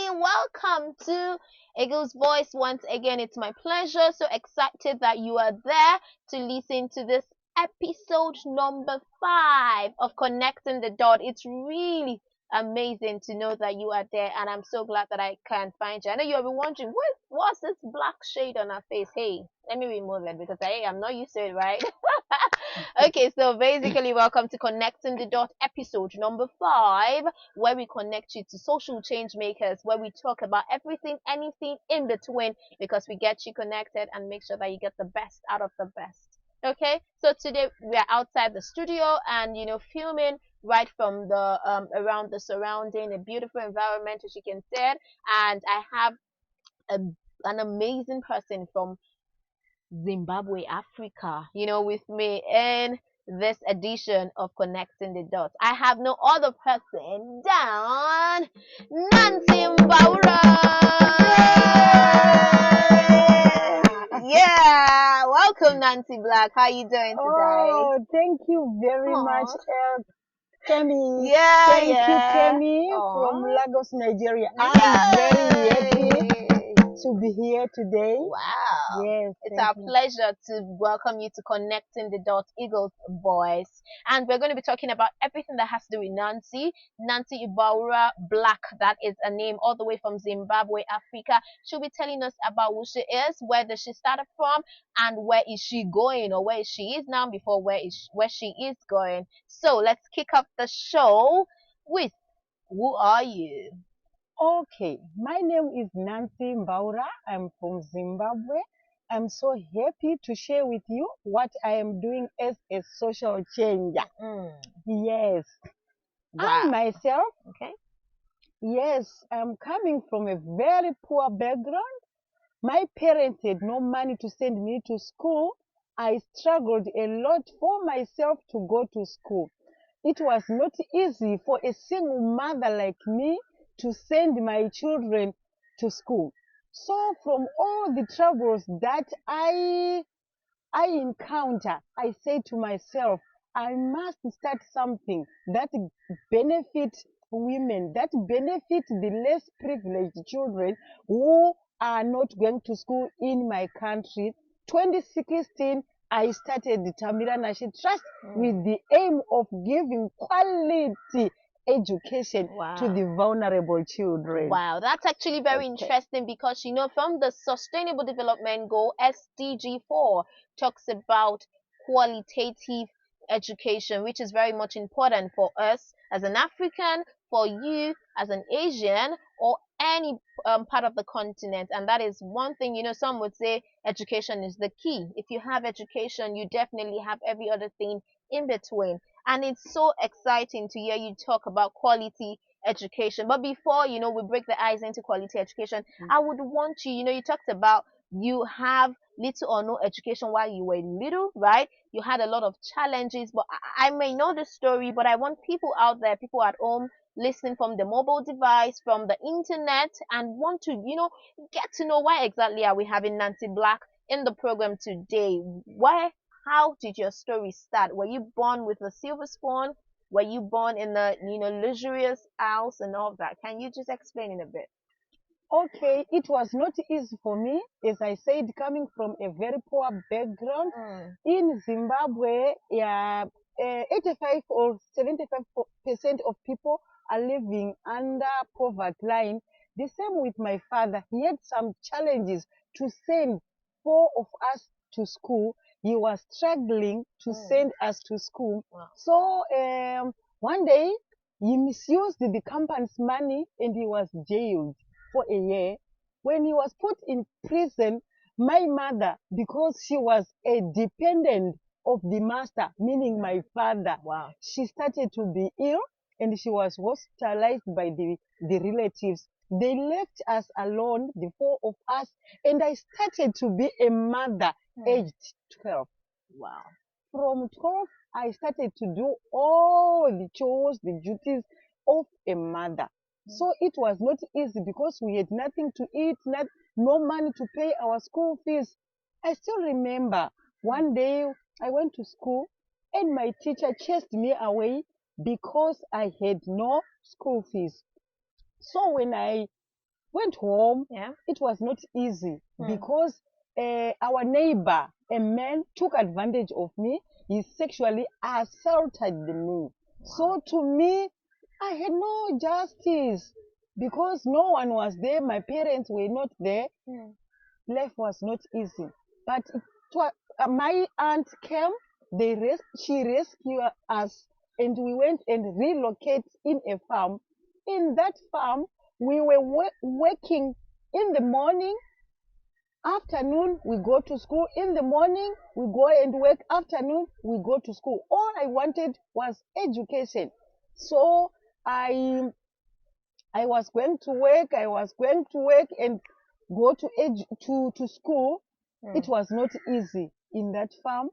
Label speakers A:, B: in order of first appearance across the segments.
A: Welcome to Eagle's Voice. Once again, it's my pleasure. So excited that you are there to listen to this episode number 5 of Connecting the Dot. It's really amazing to know that you are there, and I'm so glad that I can find you. I know you'll be wondering, what's this black shade on her face? Hey, let me remove it because I'm not used to it, right? Okay, so basically, welcome to Connecting the Dot episode number 5, where we connect you to social change makers, where we talk about everything, anything in between, because we get you connected and make sure that you get the best out of the best. Okay, so today we are outside the studio and filming right from the around the surrounding, a beautiful environment, as you can see, and I have a, an amazing person from Zimbabwe, Africa, with me in this edition of Connecting the Dots. I have no other person than Nancy Mbarua. Yeah, welcome Nancy Black. How are you doing today?
B: Oh, thank you very much, Kemi.
A: Yeah,
B: thank you, Kemi, from Lagos, Nigeria. I'm very happy to be here today.
A: Wow.
B: Yes.
A: It's our pleasure to welcome you to Connecting the Dot Eagles Voice. And we're going to be talking about everything that has to do with Nancy Mbarua Black. That is a name all the way from Zimbabwe, Africa. She'll be telling us about who she is, where does she started from, and where is she going, or where she is now before where she is going. So let's kick off the show with, who are you?
B: Okay, my name is Nancy Mbarua. I'm from Zimbabwe. I'm so happy to share with you what I am doing as a social changer. Yes.
A: Wow.
B: I myself,
A: Okay.
B: Yes, I'm coming from a very poor background. My parents had no money to send me to school. I struggled a lot for myself to go to school. It was not easy for a single mother like me to send my children to school. So from all the troubles that I encounter, I say to myself, I must start something that benefits women, that benefits the less privileged children who are not going to school in my country. 2016, I started the Tamira Nashi Trust with the aim of giving quality education to the vulnerable children.
A: Wow, that's actually very interesting because from the Sustainable Development Goal SDG 4 talks about qualitative education, which is very much important for us as an African, for you as an Asian, or any part of the continent. And that is one thing, some would say education is the key. If you have education, you definitely have every other thing in between. And it's so exciting to hear you talk about quality education. But before, we break the ice into quality education, I would want you, you talked about you have little or no education while you were little, right? You had a lot of challenges, but I may know the story, but I want people out there, people at home, listening from the mobile device, from the internet, and want to, get to know why exactly are we having Nancy Black in the program today. How did your story start? Were you born with a silver spoon? Were you born in a luxurious house and all that? Can you just explain in a bit?
B: Okay, it was not easy for me, as I said, coming from a very poor background. In Zimbabwe, 85 or 75% of people are living under poverty line. The same with my father. He had some challenges to send 4 of us to school. He was struggling to send us to school. Wow. So one day, he misused the company's money and he was jailed for a year. When he was put in prison, my mother, because she was a dependent of the master, meaning my father, wow, she started to be ill and she was hospitalized by the relatives. They left us alone, the 4 of us, and I started to be a mother aged 12. Wow. From 12, I started to do all the chores, the duties of a mother. So it was not easy because we had nothing to eat, no money to pay our school fees. I still remember one day I went to school and my teacher chased me away because I had no school fees. So when I went home,
A: Yeah.
B: it was not easy because our neighbor, a man, took advantage of me. He sexually assaulted me. So to me, I had no justice because no one was there. My parents were not there. Life was not easy. But my aunt came. She rescued us, and we went and relocated in a farm. In that farm, we were working in the morning. Afternoon, we go to school. In the morning, we go and work. Afternoon, we go to school. All I wanted was education. So I was going to work. I was going to work and go to school. It was not easy in that farm.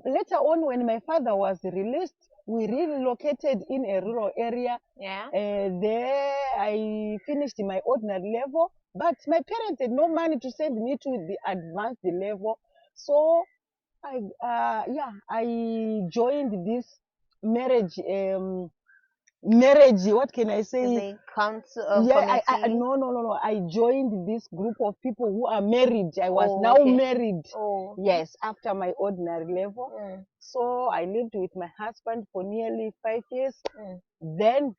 B: Later on, when my father was released, we relocated in a rural area.
A: Yeah.
B: There, I finished my ordinary level, but my parents had no money to send me to the advanced level. So I joined this marriage. Marriage, what can I say?
A: The council
B: Yeah,
A: committee.
B: no. I joined this group of people who are married. I was
A: Oh,
B: now
A: okay.
B: married.
A: Oh.
B: Yes, after my ordinary level. So I lived with my husband for nearly 5 years. Then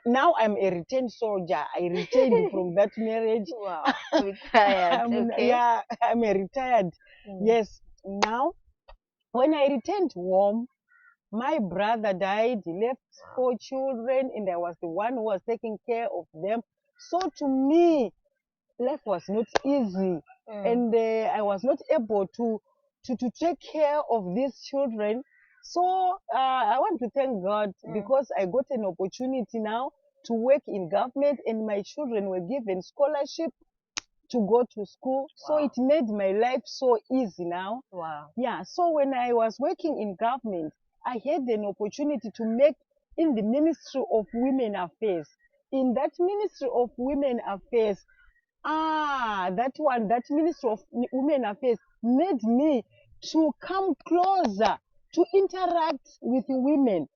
B: now I'm a retained soldier. I retained from that marriage.
A: Wow. Retired. Okay.
B: Yeah, I'm a retired. Yes. Now, when I returned home, my brother died. He left 4 children, and I was the one who was taking care of them. So to me, life was not easy, and I was not able to take care of these children. So I want to thank God because I got an opportunity now to work in government, and my children were given scholarship to go to school. So it made my life so easy now.
A: Wow.
B: Yeah. So when I was working in government, I had an opportunity to make in the Ministry of Women Affairs. In that Ministry of Women Affairs, that Ministry of Women Affairs made me to come closer to interact with women.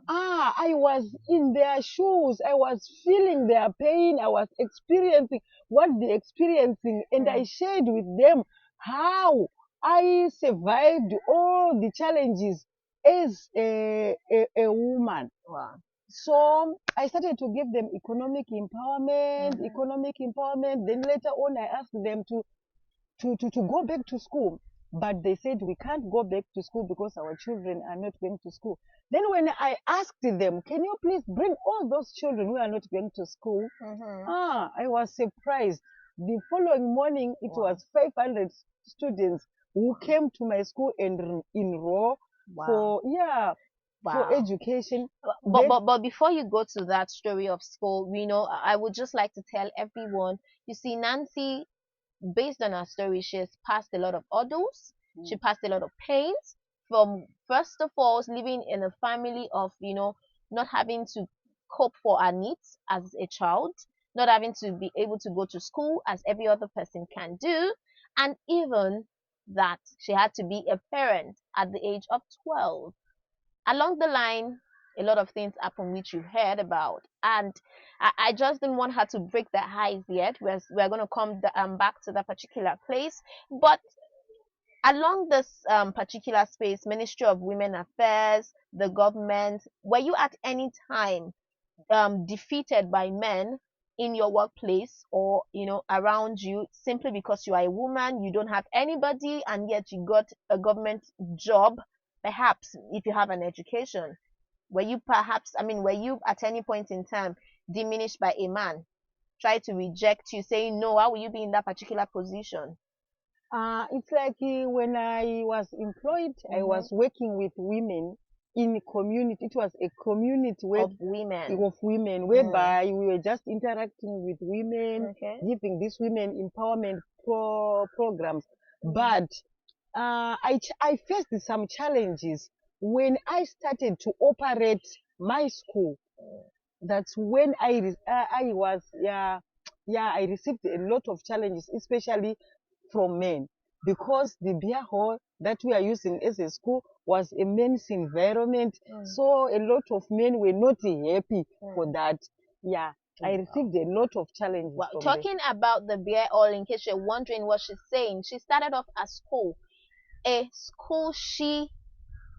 B: I was in their shoes. I was feeling their pain. I was experiencing what they're experiencing, and I shared with them how I survived all the challenges as a woman.
A: Wow.
B: So I started to give them economic empowerment. Then later on, I asked them to go back to school. But they said we can't go back to school because our children are not going to school. Then when I asked them, can you please bring all those children who are not going to school? I was surprised. The following morning, it was 500 students who came to my school and enroll for education.
A: But before you go to that story of school, I would just like to tell everyone, you see, Nancy, based on her story, she has passed a lot of hurdles. She passed a lot of pains from, first of all, living in a family of, not having to cope for her needs as a child, not having to be able to go to school as every other person can do, and even that she had to be a parent at the age of 12. Along the line, a lot of things happen which you heard about, and I just didn't want her to break the ice yet. We're going to come back to that particular place, but along this particular space, Ministry of Women Affairs, the government, were you at any time defeated by men in your workplace or around you, simply because you are a woman, you don't have anybody, and yet you got a government job? Perhaps if you have an education, were you at any point in time diminished by a man, try to reject you, saying no, why will you be in that particular position?
B: It's like when I was employed, I was working with women in a community. It was a community
A: Of women.
B: whereby we were just interacting with women,
A: Okay.
B: giving these women empowerment programs. But I faced some challenges when I started to operate my school. That's when I received a lot of challenges, especially from men, because the beer hall that we are using as a school was a men's environment. So a lot of men were not happy for that. Yeah. I received a lot of challenges
A: Well,
B: from
A: talking about the beer oil, in case you're wondering what she's saying, she started off at school, a school she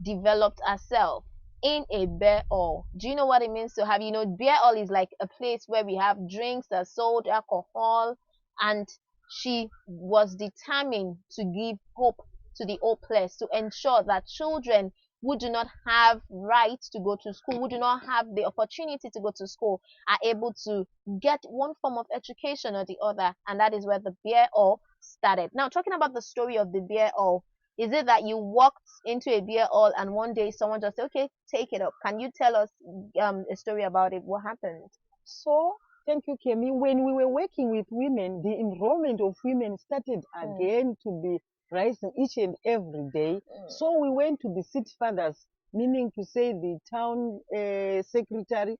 A: developed herself in a beer oil. Do you know what it means to have? Beer oil is like a place where we have drinks that sold alcohol, and she was determined to give hope to the hopeless, to ensure that children who do not have rights to go to school, who do not have the opportunity to go to school, are able to get one form of education or the other, and that is where the beer oil started. Now, talking about the story of the beer oil, is it that you walked into a beer hall and one day someone just said, okay, take it up? Can you tell us a story about it? What happened?
B: So, thank you, Kemi. When we were working with women, the enrollment of women started again to be rising each and every day. So we went to the city fathers, meaning to say the town secretary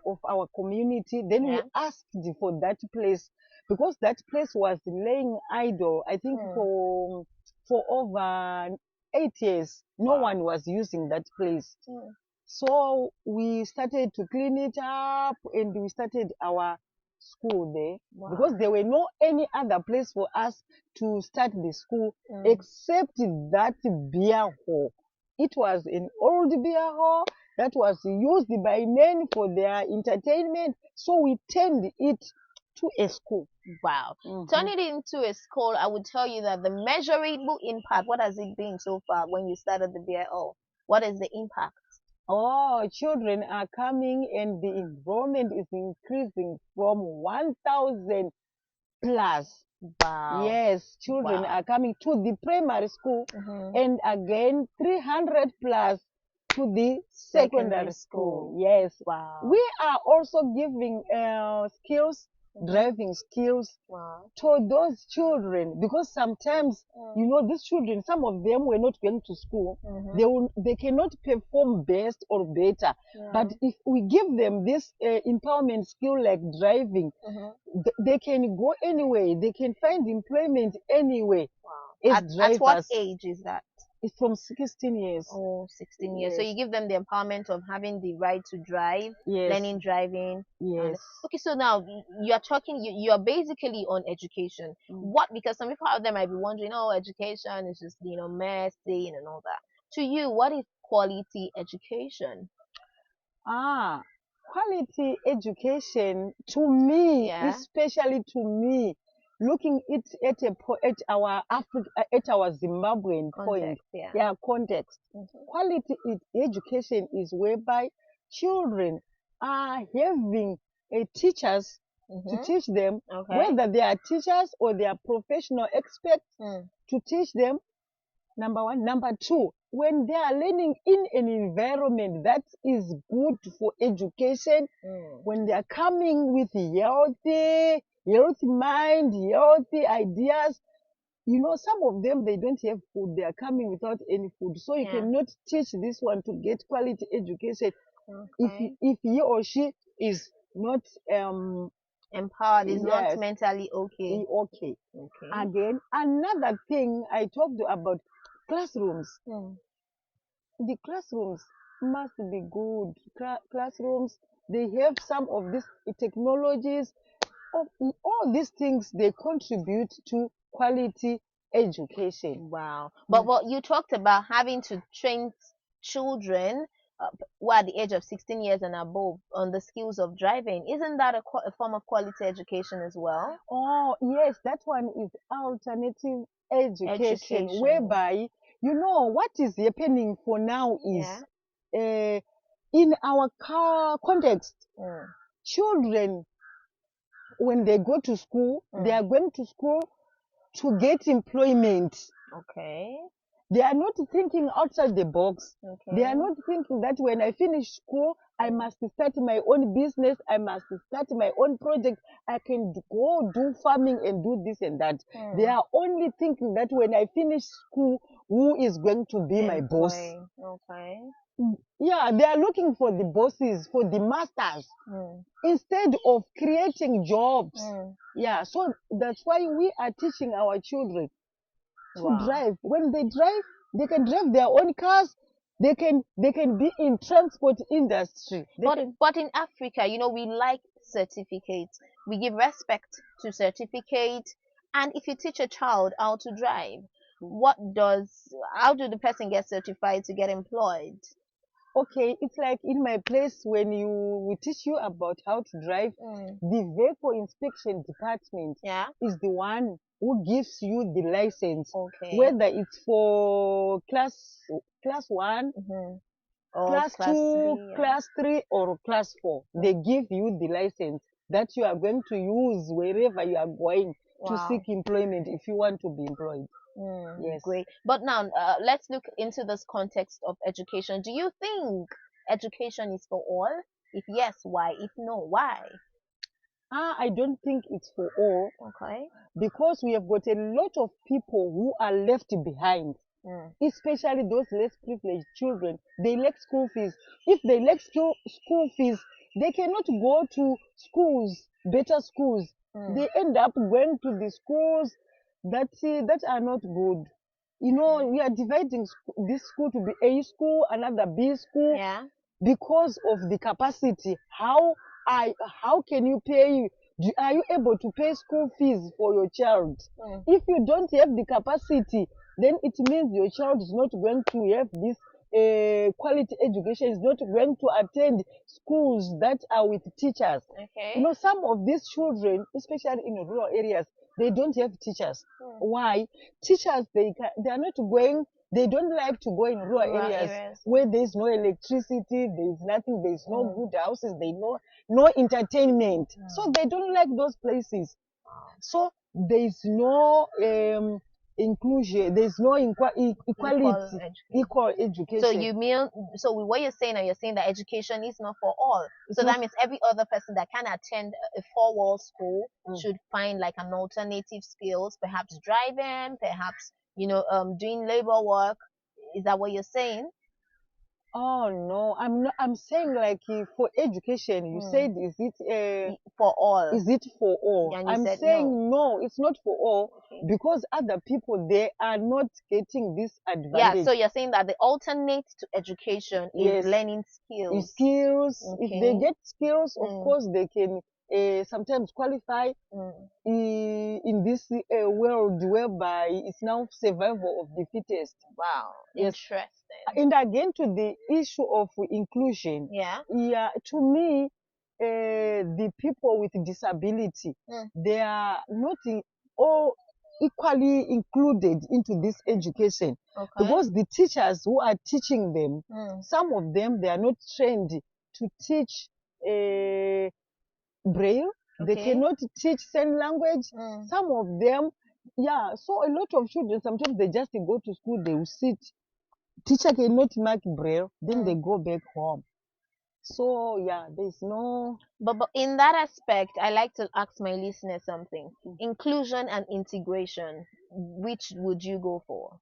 B: of our community. Then we asked for that place, because that place was laying idle, I think, for over 8 years. No one was using that place. So we started to clean it up, and we started our school there, because there were no any other place for us to start the school except that beer hall. It was an old beer hall that was used by men for their entertainment, so we turned it to a school.
A: Wow. Turn it into a school, I would tell you that the measurable impact, what has it been so far when you started the beer hall? What is the impact?
B: Oh, children are coming, and the enrollment is increasing from 1,000 plus.
A: Wow.
B: Yes, children are coming to the primary school, and again 300 plus to the secondary school. Yes.
A: Wow.
B: We are also giving skills, driving skills to those children, because sometimes these children, some of them were not going to school. They cannot perform best or better, but if we give them this empowerment skill like driving, they can go anyway, they can find employment anyway.
A: At what age is that?
B: It's from 16 years.
A: Oh, 16 years. So you give them the empowerment of having the right to drive, learning driving.
B: Yes.
A: Okay, so now you are talking, you are basically on education. What, because some people out there might be wondering, oh, education is just, messy and all that. To you, what is quality education?
B: Quality education to me, especially to me, looking at our Zimbabwean context. Quality education is whereby children are having teachers to teach them, whether they are teachers or they are professional experts to teach them. Number one. Number two, when they are learning in an environment that is good for education, when they are coming with healthy mind, healthy ideas, some of them, they don't have food. They are coming without any food. So you cannot teach this one to get quality education if he or she is not
A: empowered, is not mentally okay.
B: Again, another thing I talked about, classrooms. The classrooms must be good. Classrooms, they have some of these technologies. All these things, they contribute to quality education.
A: Wow. But you talked about having to train children who are the age of 16 years and above on the skills of driving. Isn't that a form of quality education as well?
B: Oh, yes, that one is alternative education. Whereby, what is happening for now is, in our context, children, when they go to school, they are going to school to get employment. They are not thinking outside the box. They are not thinking that when I finish school, I must start my own business. I must start my own project. I can go do farming and do this and that. They are only thinking that when I finish school, who is going to be my boss? Yeah, they are looking for the bosses, for the masters, instead of creating jobs. Yeah, so that's why we are teaching our children to drive. When they drive, they can drive their own cars. They can be in transport industry.
A: But in Africa, we like certificates. We give respect to certificate. And if you teach a child how to drive, how do the person get certified to get employed?
B: Okay, it's like in my place when we teach you about how to drive, the vehicle inspection department
A: Yeah.
B: is the one who gives you the license,
A: Okay.
B: whether it's for class 1,
A: Or
B: class
A: class
B: 2,
A: 3. Yeah.
B: class 3, or class 4. They give you the license that you are going to use wherever you are going to
A: Wow.
B: seek employment if you want to be employed. Yes.
A: Great. But now let's look into this context of education. Do you think education is for all? If yes, why? If no, why?
B: I don't think it's for all,
A: Okay.
B: because we have got a lot of people who are left behind, especially those less privileged children. They lack school fees. If they lack school fees, they cannot go to schools, better schools. They end up going to the schools that are not good. You know, we are dividing this school to be A school, another B school,
A: Yeah.
B: because of the capacity. How can you pay? Are you able to pay school fees for your child? If you don't have the capacity, then it means your child is not going to have this quality education, is not going to attend schools that are with teachers.
A: Okay.
B: You know, some of these children, especially in rural areas, they don't have teachers. Why? Teachers, they are not going. They don't like to go in rural areas where there's no electricity, there's nothing, there's no good houses, no entertainment. So they don't like those places. So there's no inclusion, there's no equality, equal education.
A: So you mean, so what you're saying, you're saying that education is not for all. So that means every other person that can attend a four-wall school should find like an alternative skills, perhaps driving, perhaps doing labor work. Is that what you're saying?
B: Oh no, I'm not. I'm saying like for education. You said, is it
A: for all?
B: Is it for all?
A: And you
B: I'm
A: said
B: saying no, it's not for all, because other people, they are not getting this advantage.
A: Yeah, so you're saying that the alternate to education is learning skills.
B: If they get skills, of course they can sometimes qualify in this world whereby it's now survival of the fittest.
A: Wow, interesting.
B: And again, to the issue of inclusion,
A: Yeah,
B: to me, the people with disability, they are not all equally included into this education, because the teachers who are teaching them, some of them, they are not trained to teach braille. They cannot teach sign language. Some of them, so a lot of children, sometimes they just go to school, they will sit, teacher cannot mark braille, then they go back home. So there's no.
A: But in that aspect, I like to ask my listeners something. Inclusion and integration, which would you go for?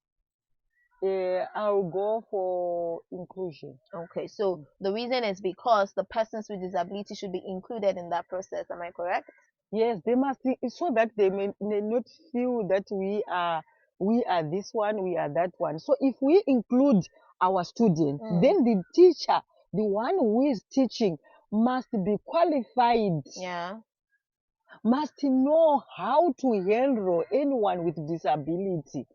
B: I'll go for inclusion.
A: Okay, so the reason is because the persons with disability should be included in that process. Am I correct?
B: Yes, they must be, so that they may not feel that we are this one, we are that one. So if we include our students, then the teacher, the one who is teaching, must be qualified.
A: Yeah.
B: Must know how to handle anyone with disability.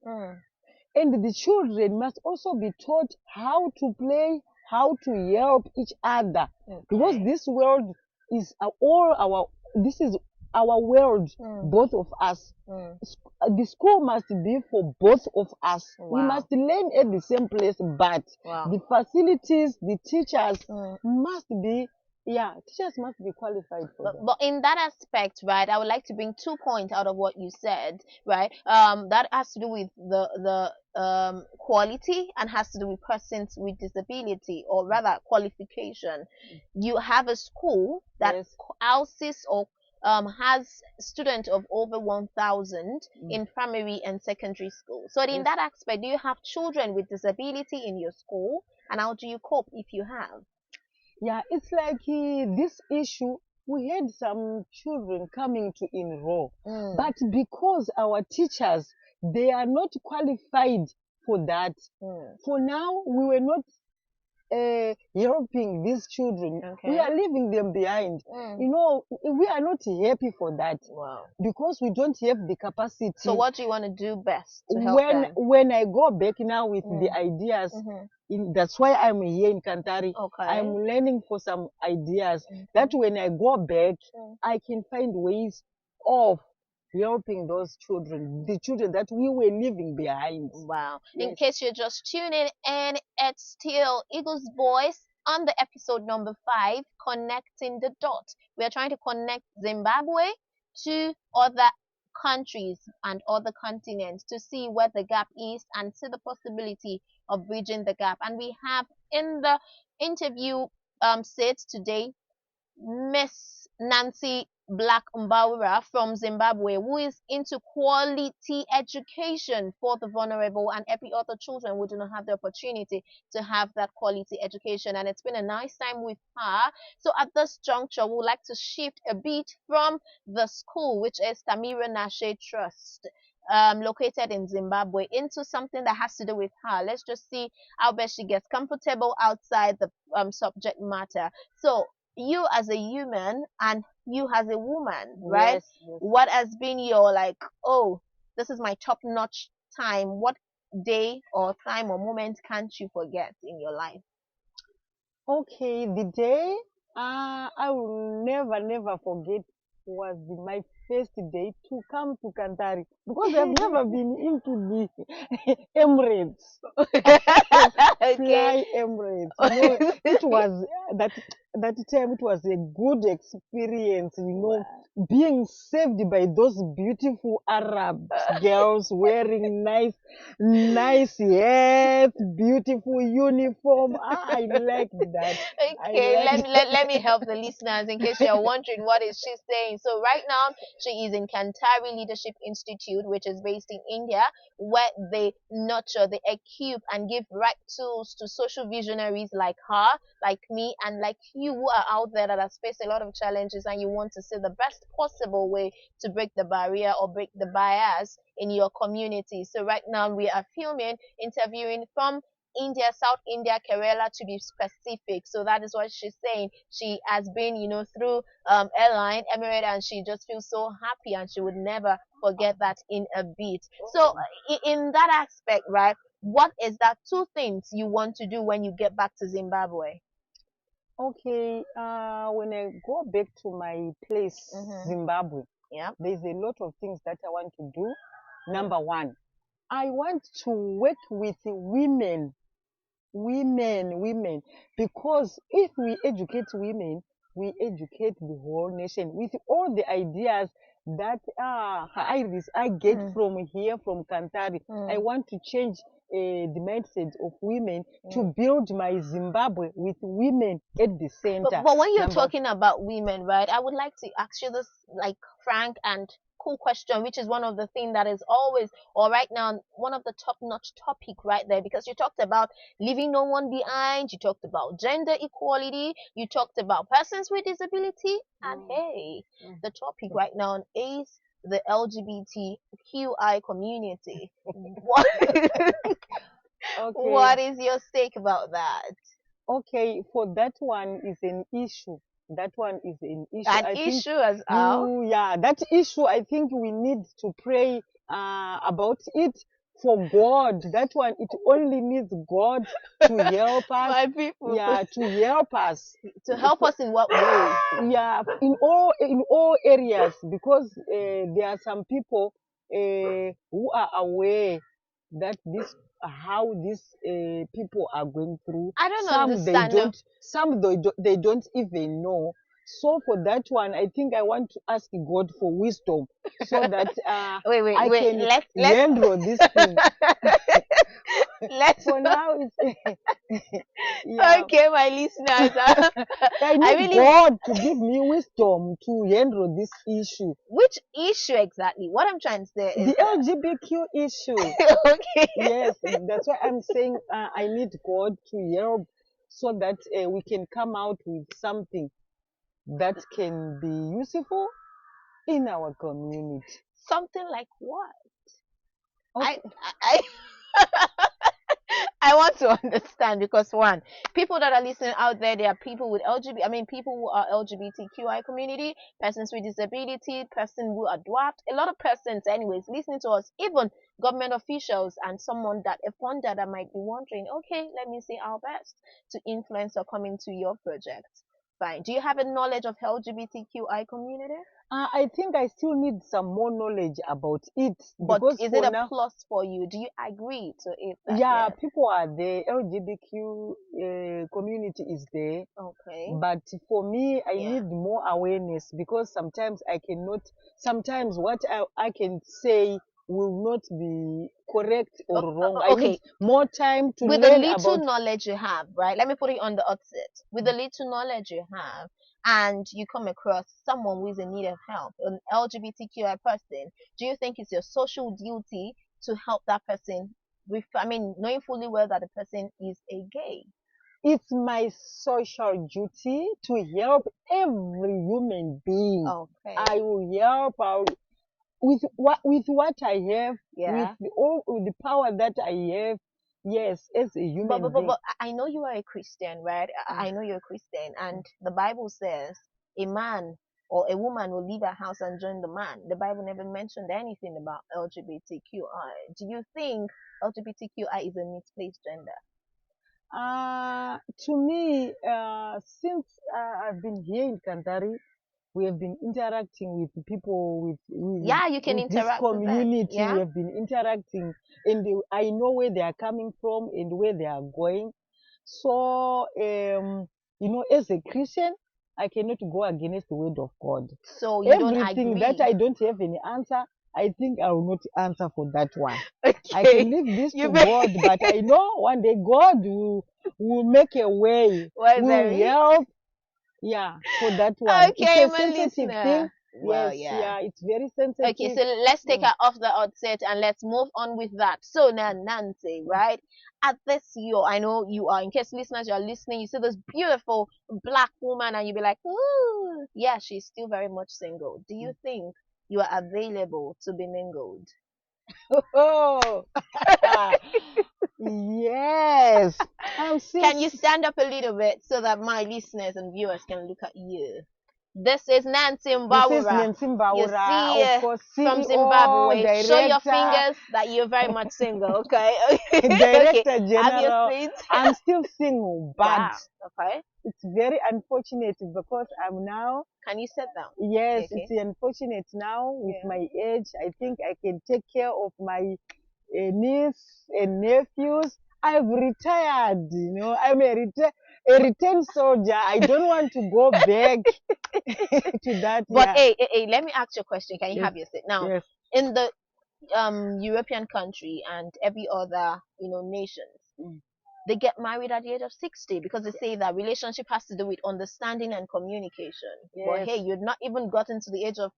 B: And the children must also be taught how to play, how to help each other. Because this world is this is our world, both of us. The school must be for both of us. We must learn at the same place, but the facilities, the teachers must be, teachers must be qualified for that.
A: But in that aspect, right, I would like to bring 2 points out of what you said, right? That has to do with the quality, and has to do with persons with disability, or rather qualification. You have a school that houses or has students of over 1,000 in primary and secondary school. So in that aspect, do you have children with disability in your school, and how do you cope if you have?
B: Yeah, it's like this issue. We had some children coming to enroll, but because our teachers, they are not qualified for that. For now, we were not helping these children.
A: Okay.
B: We are leaving them behind.
A: Mm.
B: You know, we are not happy for that.
A: Wow.
B: Because we don't have the capacity.
A: So what do you want to do best to help them?
B: When I go back now with the
A: Mm.
B: ideas,
A: Mm-hmm.
B: that's why I'm here in Kantari.
A: Okay.
B: I'm learning for some ideas that
A: Okay.
B: when I go back,
A: Mm.
B: I can find ways of helping those children, the children that we were leaving behind.
A: Wow. In
B: Yes.
A: case you're just tuning in, it's still Eagle's Voice on the episode number 5, Connecting the Dots. We are trying to connect Zimbabwe to other countries and other continents to see where the gap is and see the possibility of bridging the gap. And we have in the interview seat today Miss Nancy Mbarua from Zimbabwe, who is into quality education for the vulnerable and every other children who do not have the opportunity to have that quality education. And it's been a nice time with her. So at this juncture, we would like to shift a bit from the school, which is Tamira Nashe Trust. Located in Zimbabwe, into something that has to do with her. Let's just see how best she gets comfortable outside the subject matter. So you as a human and you as a woman, right?
B: Yes, yes.
A: What has been your like, oh, this is my top notch time? What day or time or moment can't you forget in your life?
B: Okay, the day I will never forget was my first day to come to Kantari because I've never been into the Emirates.
A: Okay.
B: Fly Emirates. You know, it was that time it was a good experience, you know, being saved by those beautiful Arab girls wearing nice hats, beautiful uniform. I liked that.
A: Okay, let me help the listeners in case you're wondering what is she saying. So right now she is in Kantari Leadership Institute, which is based in India, where they nurture, they equip and give right tools to social visionaries like her, like me, and like you who are out there that has faced a lot of challenges and you want to see the best possible way to break the barrier or break the bias in your community. So right now we are filming, interviewing from India, South India, Kerala to be specific. So that is what she's saying. She has been, through airline, Emirate, and she just feels so happy and she would never forget that in a bit. So in that aspect, right, what is that two things you want to do when you get back to Zimbabwe?
B: Okay, when I go back to my place, Zimbabwe,
A: Yeah.
B: there's a lot of things that I want to do. Number one, I want to work with women, because if we educate women, we educate the whole nation with all the ideas that I get from here, from Kantari. I want to change the mindset of women to build my Zimbabwe with women at the center.
A: But when you're talking about women, right, I would like to ask you this like frank and cool question, which is one of the things that is always, or right now, one of the top-notch topic right there, because you talked about leaving no one behind, you talked about gender equality, you talked about persons with disability, and hey, the topic right now is the LGBTQI community. What, what is your stake about that?
B: Okay, for that one is an issue. That one is an issue.
A: An issue as well.
B: Yeah, that issue. I think we need to pray about it for God. That one, it only needs God to help us.
A: My people.
B: Yeah, to help us.
A: To help us in what way?
B: Yeah, in all areas, because there are some people who are aware that how these people are going through.
A: I don't
B: some
A: understand.
B: they don't even know. So for that one, I think I want to ask God for wisdom so that I can handle this thing.
A: Let's
B: for now, yeah.
A: Okay, my listeners.
B: I need God to give me wisdom to handle this issue.
A: Which issue exactly? What I'm trying to say is
B: the LGBTQ issue.
A: Okay.
B: Yes, that's why I'm saying I need God to help so that we can come out with something that can be useful in our community.
A: Something like what?
B: Okay.
A: I I want to understand because one, people that are listening out there, there are people with LGBT, I mean, people who are LGBTQI community, persons with disability, person who are dwarfed, a lot of persons, anyways, listening to us, even government officials and someone that a funder that might be wondering, okay, let me see our best to influence or come into your project. Fine. Do you have a knowledge of LGBTQI community?
B: I think I still need some more knowledge about it
A: But
B: because
A: is it
B: for
A: a
B: now,
A: plus for you? Do you agree to it that
B: yeah,
A: yes?
B: people are there, LGBTQ community is there,
A: Okay.
B: but for me, I
A: Yeah.
B: need more awareness because sometimes I cannot, sometimes what I can say will not be correct or wrong. I need
A: Okay,
B: more time to
A: with the
B: learn
A: little
B: about.
A: knowledge you have, right? Let me put it on the opposite. With the little knowledge you have, and you come across someone who is in need of help, an LGBTQI person, do you think it's your social duty to help that person with, I mean, knowing fully well that the person is a gay?
B: It's my social duty to help every human being.
A: Okay.
B: I will help out with what I have,
A: Yeah.
B: with the power that I have. Yes, as a
A: But,
B: human
A: but, but,
B: being.
A: but I know you are a Christian, right?
B: Mm,
A: I know you're a Christian,
B: mm.
A: and the Bible says a man or a woman will leave her house and join the man. The Bible never mentioned anything about LGBTQI. Do you think LGBTQI is a misplaced gender?
B: To me, since I've been here in Kantari, we have been interacting with people
A: Yeah, you can
B: with this
A: interact with them.
B: community. We
A: Yeah.
B: have been interacting, and I know where they are coming from and where they are going. So, as a Christian, I cannot go against the word of God.
A: So you don't
B: Everything that
A: agree?
B: I don't have any answer, I think I will not answer for that one. I can
A: Okay.
B: leave this
A: You
B: to
A: may.
B: God, but I know one day God will make a way,
A: Well,
B: will
A: very.
B: help. Yeah, for that one. It's
A: Okay,
B: a
A: I'm a
B: sensitive thing.
A: listener. Well,
B: Yes,
A: yeah.
B: yeah, it's very
A: Okay,
B: sensitive.
A: so let's take
B: Mm,
A: her off the outset and let's move on with that. So now, Nancy,
B: mm.
A: right? At this year, I know you are, in case listeners you are listening, you see this beautiful black woman and you be like, ooh, yeah, she's still very much single. Do you think you are available to be mingled?
B: Oh, yes. I'm still.
A: Can you stand up a little bit so that my listeners and viewers can look at you? This is Nancy
B: This is
A: Mbarua.
B: Nancy
A: You
B: Mbarua,
A: see,
B: of course,
A: from
B: CEO,
A: Zimbabwe. Show your
B: director,
A: fingers that you're very much single, okay? Okay,
B: director
A: have your
B: general.
A: seat.
B: I'm still single, but
A: Wow, okay.
B: it's very unfortunate because I'm now.
A: Can you sit down?
B: Yes, it's
A: Okay.
B: unfortunate now with
A: Yeah.
B: my age. I think I can take care of my niece and nephews. I've retired, I'm a returned soldier. I don't want to go back to that.
A: But
B: Yeah.
A: hey, let me ask you a question. Can you
B: Yes.
A: have your seat? Now,
B: Yes.
A: in the European country and every other, nations,
B: Mm.
A: they get married at the age of 60 because they say that relationship has to do with understanding and communication. But
B: Yes.
A: hey, you've not even gotten to the age of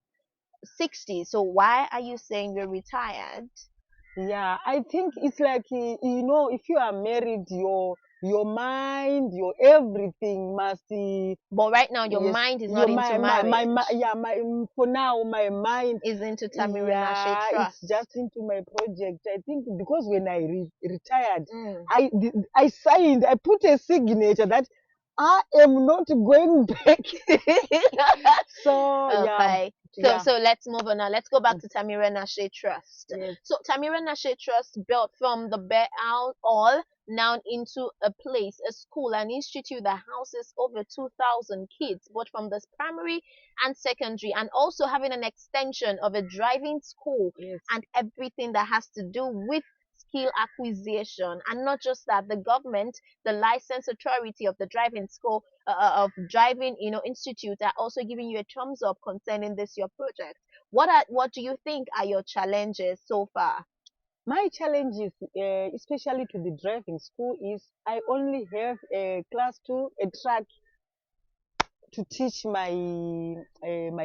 A: 60, so why are you saying you're retired?
B: Yeah. I think it's like if you are married, your mind, your everything must.
A: But right now, your
B: Yes.
A: mind is
B: Your
A: not into marriage.
B: yeah, for now my mind.
A: Is into Tamirena
B: Yeah, it's
A: Trust.
B: just into my project. I think because when I retired,
A: Mm.
B: I signed, I put a signature that I am not going back. So yeah,
A: Okay. So
B: yeah,
A: so let's move on now. Let's go back
B: mm,
A: to Tamira Nashe Trust.
B: yes,
A: So Tamira Nashe Trust built from the bare all now into a place, a school, an institute that houses over 2,000 kids, both from this primary and secondary, and also having an extension of a driving school
B: yes,
A: and everything that has to do with skill acquisition. And not just that, the government, the license authority of the driving school of driving, institute are also giving you a thumbs up concerning this your project. What do you think are your challenges so far?
B: my challenge is, especially to the driving school, is I only have a class 2, a track to teach my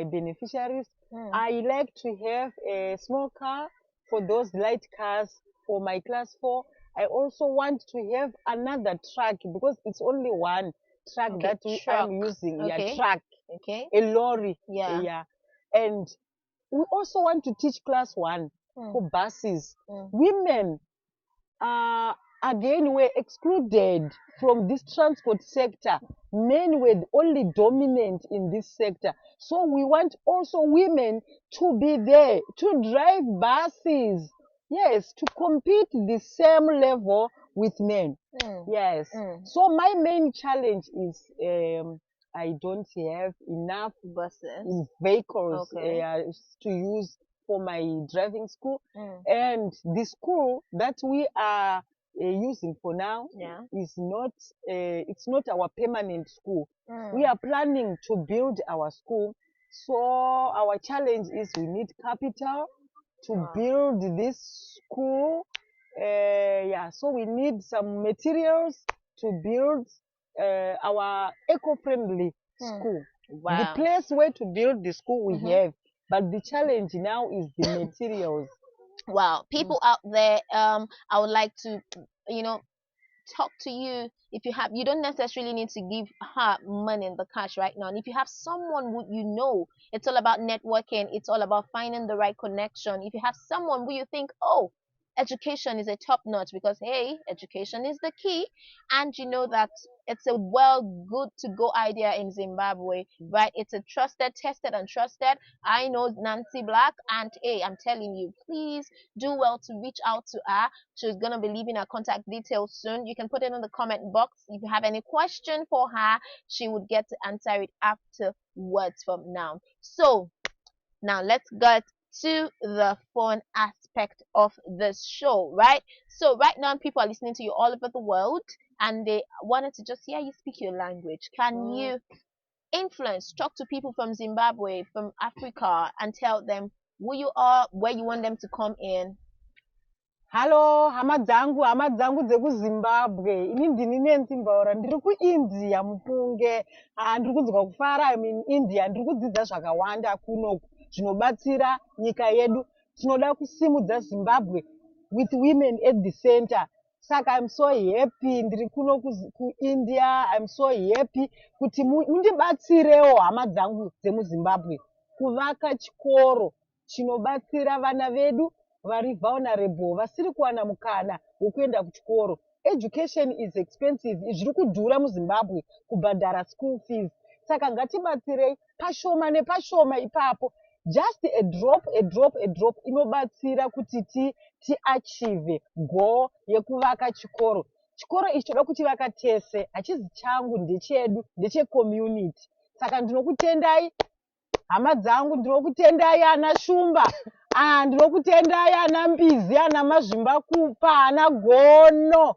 B: beneficiaries.
A: Hmm.
B: I like to have a small car for those light cars for my class 4. I also want to have another truck because it's only one truck
A: Okay,
B: that I'm
A: truck.
B: using. Yeah,
A: Okay,
B: truck,
A: okay,
B: a lorry.
A: yeah.
B: Yeah, and we also want to teach class 1
A: Hmm.
B: for buses.
A: Hmm.
B: Women, uh, again were excluded from this transport sector. Men were only dominant in this sector. So we want also women to be there, to drive buses. Yes, to compete the same level with men. Yes. So my main challenge is I don't have enough
A: Buses.
B: vehicles
A: Okay.
B: to use for my driving school. And the school that we are using for now
A: Yeah.
B: is not it's not our permanent school. We are planning to build our school. So our challenge is we need capital to build this school. Yeah, so we need some materials to build our eco-friendly school.
A: Wow.
B: The place where to build the school we have, but the challenge now is the materials.
A: Wow. People out there, I would like to, you know, talk to you. If you don't necessarily need to give her money in the cash right now, and if you have someone who you know, it's all about networking, it's all about finding the right connection. If you have someone who you think, oh, education is a top notch, because hey, education is the key, and you know that it's a well good to go idea in Zimbabwe, right? It's a trusted, tested and trusted. I know Nancy Black, and hey, I'm telling you, please do well to reach out to her. She's gonna be leaving her contact details soon. You can put it in the comment box. If you have any question for her, she would get to answer it afterwards from now. So now let's get to the fun aspect of this show, right? So right now people are listening to you all over the world, and they wanted to just hear you speak your language. Can you talk to people from Zimbabwe, from Africa, and tell them who you are, where you want them to come in?
B: Halo, hama dzangu dzekuzimbabwe. Ini ndini Nancy Mbarua, ndiri kuIndia mupunge. Ndiri kunzwa kufara India. Ndiri kudzidza zvakawanda kunoku zvinobatsira nyika yedu. Tinoda kusimudza Zimbabwe with women at the center. Saka I'm so happy ndiri kuno kuIndia. I'm so happy kuti mundibatsirewo hama dzangu dzemuZimbabwe kuvaka chikoro chinobatsira vana vedu vari vulnerable, vasiri kuwana mukana wekuenda kuchikoro. Education is expensive. Zviri kudhura muZimbabwe kubhadhara school fees. Saka ngatibatsirei pashoma nepashoma ipapo. Just a drop inobatsira kuti tiachieve goal yekuvaka chikoro. Chikoro ichi toda kuchivaka tese, hachizi changu, ndechedu, ndechecommunity. Saka ndinokutendai hama dzangu, ndinokutendai ana Shumba, ndinokutendai ana Mbizi, ana Mazvimbakupa, ana Gono,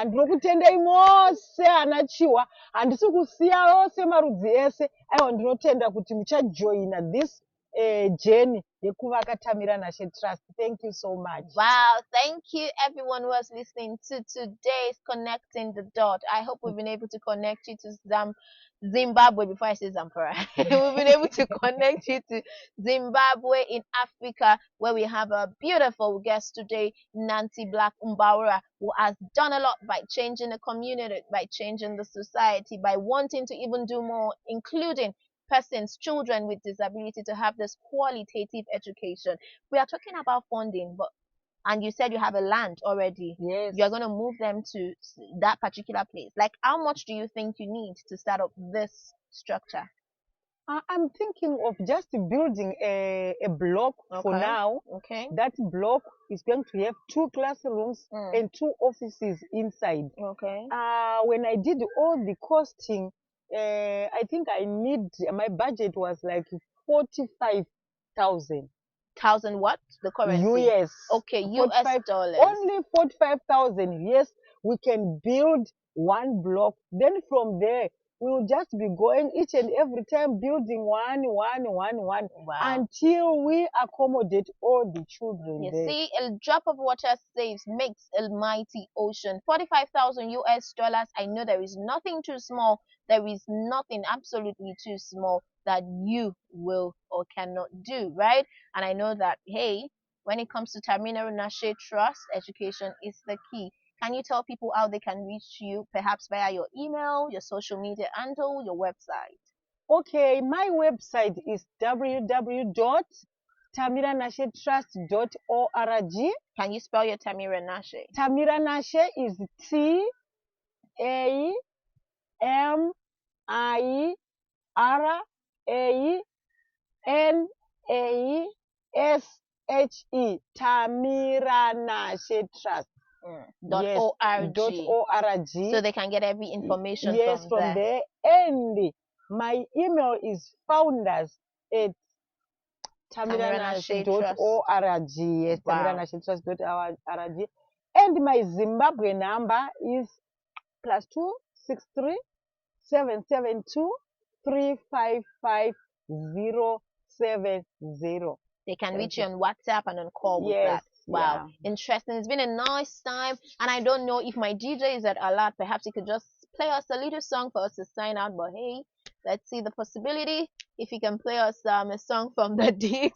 B: ndinokutendai mose ana Chiwa. Handisi kusiya ose marudzi ese. Aiwa, ndinotenda kuti muchajoina this journey yekuvaka Tamira Nashe Trust. Thank you so much.
A: Wow, thank you everyone who was listening to today's Connecting the Dot. I hope we've been able to connect you to Zimbabwe before I say Zamfara. We've been able to connect you to Zimbabwe in Africa, where we have a beautiful guest today, Nancy Black Mbarua, who has done a lot by changing the community, by changing the society, by wanting to even do more, including persons, children with disability, to have this qualitative education. We are talking about funding, and you said you have a land already.
B: Yes.
A: You're going to move them to that particular place. Like, how much do you think you need to start up this structure?
B: I'm thinking of just building a block for now.
A: Okay.
B: That block is going to have 2 classrooms and 2 offices inside.
A: Okay.
B: When I did all the costing, I think my budget was like 45,000.
A: Thousand what? The currency?
B: US.
A: Okay, US dollars.
B: Only 45,000. Yes, we can build one block. Then from there, we will just be going each and every time building one
A: Wow.
B: until we accommodate all the children.
A: You
B: there.
A: see, a drop of water makes a mighty ocean. 45,000 US dollars. I know there is nothing too small. There is nothing absolutely too small that you will or cannot do, right? And I know that, hey, when it comes to Tamina Nashe Trust, education is the key. Can you tell people how they can reach you, perhaps via your email, your social media handle, your website?
B: Okay, my website is tamiranashetrust.org.
A: Can you spell your Tamira Nashe?
B: Tamira Nashe is TAMIRANASHE. Tamira Nashe Trust.
A: Yes, .org.
B: .org.
A: So they can get every information
B: from there. And my email is founders@tamiranashe.org. Yes, wow. tamiranashetrust.org. And my Zimbabwe number is +263 772 355 070.
A: They can reach you on WhatsApp and on call with that. Wow. Yeah. Interesting. It's been a nice time. And I don't know if my DJ is at alert. Perhaps he could just play us a little song for us to sign out. But hey, let's see the possibility if he can play us a song from the D's.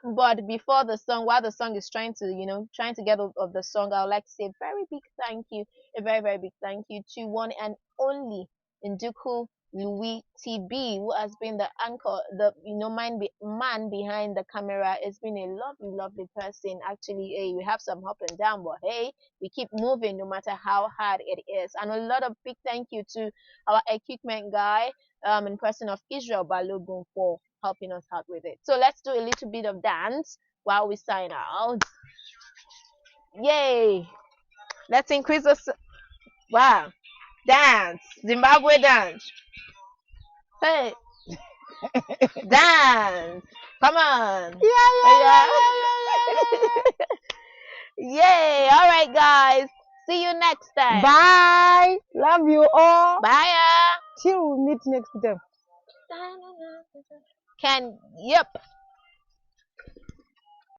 A: But before the song, while the song is trying to get out of the song, I would like to say a very big thank you, a very, very big thank you to one and only Nduku Louis TB, who has been the anchor, the man behind the camera. It's been a lovely, lovely person. Actually, hey, we have some up and down, but hey, we keep moving no matter how hard it is. And a lot of big thank you to our equipment guy, in person of Israel Balogun, for helping us out with it. So let's do a little bit of dance while we sign out. Yay! Let's increase the wow. Dance, Zimbabwe dance. Hey, dance! Come on!
B: Yeah.
A: Yay! All right, guys. See you next time.
B: Bye. Love you all.
A: Bye.
B: Till we meet next time.
A: Yep.